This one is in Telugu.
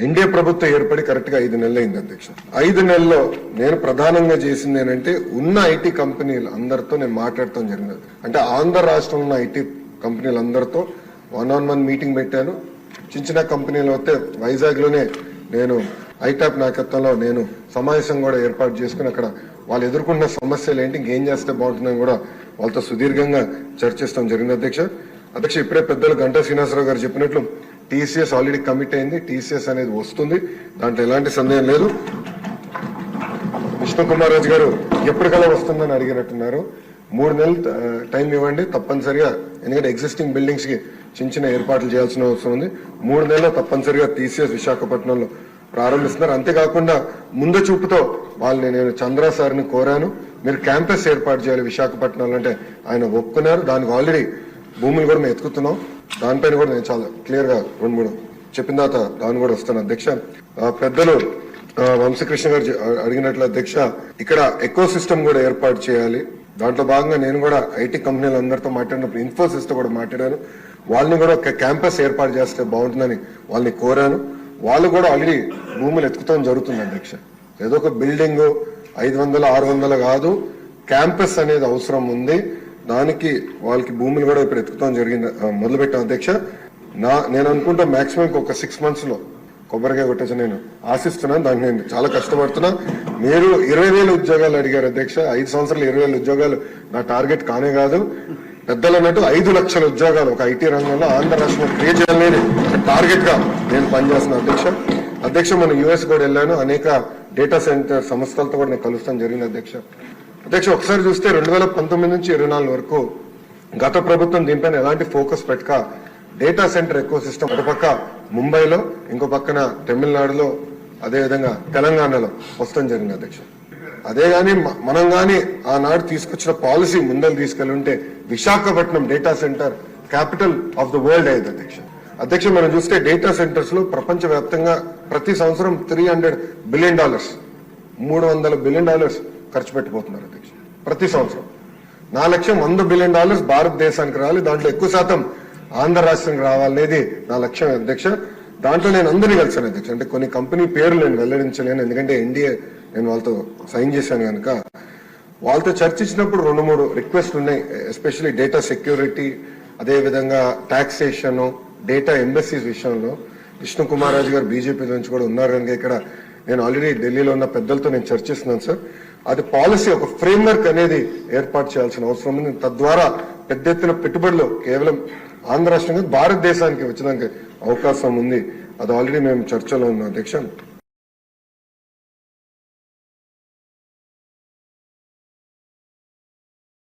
ఎన్డీఏ ప్రభుత్వం ఏర్పడి కరెక్ట్ గా 5 నెలలు అయింది అధ్యక్ష. 5 నెలల్లో నేను ప్రధానంగా చేసింది ఏంటంటే ఉన్న ఐటీ కంపెనీలు అందరితో నేను మాట్లాడటం జరిగినది. అంటే ఆంధ్ర రాష్ట్రంలో ఉన్న ఐటీ కంపెనీలు అందరితో 1-on-1 మీటింగ్ పెట్టాను. చిన్న కంపెనీలు అయితే వైజాగ్ లోనే నేను ఐటాప్ నాయకత్వంలో నేను సమావేశం కూడా ఏర్పాటు చేసుకుని అక్కడ వాళ్ళు ఎదుర్కొన్న సమస్యలు ఏంటి, ఇంకేం చేస్తే బాగుంటుందని కూడా వాళ్ళతో సుదీర్ఘంగా చర్చిస్తాం జరిగింది అధ్యక్ష. ఇప్పుడే పెద్దలు గంటా శ్రీనివాసరావు గారు చెప్పినట్లు టీసీఎస్ ఆల్రెడీ కమిట్ అయింది. టీసీఎస్ అనేది వస్తుంది, దాంట్లో ఎలాంటి సందేహం లేదు. విష్ణు కుమార్ రాజు గారు ఎప్పటికల్లా వస్తుందని అడిగినట్టున్నారు. 3 నెలలు టైం ఇవ్వండి తప్పనిసరిగా, ఎందుకంటే ఎగ్జిస్టింగ్ బిల్డింగ్స్ కి చిన్న ఏర్పాట్లు చేయాల్సిన అవసరం ఉంది. 3 నెలల్లో తప్పనిసరిగా టీసీఎస్ విశాఖపట్నంలో ప్రారంభిస్తున్నారు. అంతేకాకుండా ముందు చూపుతో వాళ్ళని నేను చంద్ర సార్ని కోరాను, మీరు క్యాంపస్ ఏర్పాటు చేయాలి విశాఖపట్నంలో అంటే ఆయన ఒప్పుకున్నారు. దానికి ఆల్రెడీ భూములు కూడా మేము ఎత్తుకుతున్నాం. దానిపైన కూడా నేను చాలా క్లియర్ గా 2-3 చెప్పిన తర్వాత దాని కూడా వస్తాను అధ్యక్ష. పెద్దలు వంశకృష్ణ గారు అడిగినట్లు అధ్యక్ష, ఇక్కడ ఎకో సిస్టమ్ కూడా ఏర్పాటు చేయాలి. దాంట్లో భాగంగా నేను కూడా ఐటీ కంపెనీలు అందరితో మాట్లాడినప్పుడు ఇన్ఫోసిస్ తో కూడా మాట్లాడాను. వాళ్ళని కూడా ఒక క్యాంపస్ ఏర్పాటు చేస్తే బాగుంటుందని వాళ్ళని కోరాను. వాళ్ళు కూడా ఆల్రెడీ భూములు ఎత్తుకుతాం జరుగుతుంది అధ్యక్ష. ఏదో ఒక బిల్డింగ్ 500-600 కాదు, క్యాంపస్ అనేది అవసరం ఉంది. దానికి వాళ్ళకి భూములు కూడా ఇప్పుడు ఎత్తుకుతాం జరిగింది, మొదలు పెట్టాం అధ్యక్ష. నేను అనుకుంటా మాక్సిమం ఒక 6 months లో కొబ్బరికాయ కొట్టేసి నేను ఆశిస్తున్నాను. దానికి నేను చాలా కష్టపడుతున్నా. మీరు 20,000 ఉద్యోగాలు అడిగారు అధ్యక్ష. 5 సంవత్సరాలు 20,000 ఉద్యోగాలు నా టార్గెట్ కానే కాదు. పెద్దలు అన్నట్టు 5 లక్షల ఉద్యోగాలు ఒక ఐటీ రంగంలో ఆంధ్ర రాష్ట్రంలో క్రియేట్ చేయాలని టార్గెట్ గా నేను పనిచేస్తున్నాను అధ్యక్ష. మనం యుఎస్ కూడా వెళ్ళాను, అనేక డేటా సెంటర్ సంస్థలతో కూడా నేను కలుస్తాను జరిగింది అధ్యక్ష. ఒకసారి చూస్తే 2019 నుంచి 24 వరకు గత ప్రభుత్వం దీనిపైన ఎలాంటి ఫోకస్ పెట్టక డేటా సెంటర్ ఎకో సిస్టమ్ ఒక పక్క ముంబైలో, ఇంకో పక్కన తమిళనాడులో, అదేవిధంగా తెలంగాణలో వస్తాం జరిగింది అధ్యక్ష. అదే గాని మనం గాని ఆనాడు తీసుకొచ్చిన పాలసీ ముందలు తీసుకెళ్తుంటే Visakhapatnam data center capital of the world అయ్యేది అధ్యక్ష. మనం చూస్తే డేటా సెంటర్స్ లో ప్రపంచ వ్యాప్తంగా ప్రతి సంవత్సరం $300 బిలియన్ $300 బిలియన్ ఖర్చు పెట్టిపోతున్నారు అధ్యక్ష ప్రతి సంవత్సరం. నా లక్ష్యం $100 బిలియన్ భారతదేశానికి రావాలి, దాంట్లో ఎక్కువ శాతం ఆంధ్ర రాష్ట్రానికి రావాలనేది నా లక్ష్యం అధ్యక్ష. దాంట్లో నేను అందరినీ కలిసాను అధ్యక్ష. అంటే కొన్ని కంపెనీ పేర్లు నేను వెల్లడించలేను, ఎందుకంటే ఎన్డీఏ నేను వాళ్ళతో సైన్ చేశాను కనుక. వాళ్ళతో చర్చించినప్పుడు 2-3 రిక్వెస్ట్లు ఉన్నాయి, ఎస్పెషల్లీ డేటా సెక్యూరిటీ, అదేవిధంగా టాక్సేషన్, డేటా ఎంబసీస్ విషయంలో. విష్ణు కుమార్ రాజు గారు బీజేపీ నుంచి కూడా ఉన్నారు కనుక ఇక్కడ నేను ఆల్రెడీ ఢిల్లీలో ఉన్న పెద్దలతో నేను చర్చిస్తున్నాను సార్. అది పాలసీ ఒక ఫ్రేమ్వర్క్ అనేది ఏర్పాటు చేయాల్సిన అవసరం ఉంది. తద్వారా పెద్ద ఎత్తున పెట్టుబడులు కేవలం ఆంధ్ర రాష్ట్రంగా భారతదేశానికి వచ్చడానికి అవకాశం ఉంది. అది ఆల్రెడీ మేము చర్చలో ఉన్నాం అధ్యక్ష.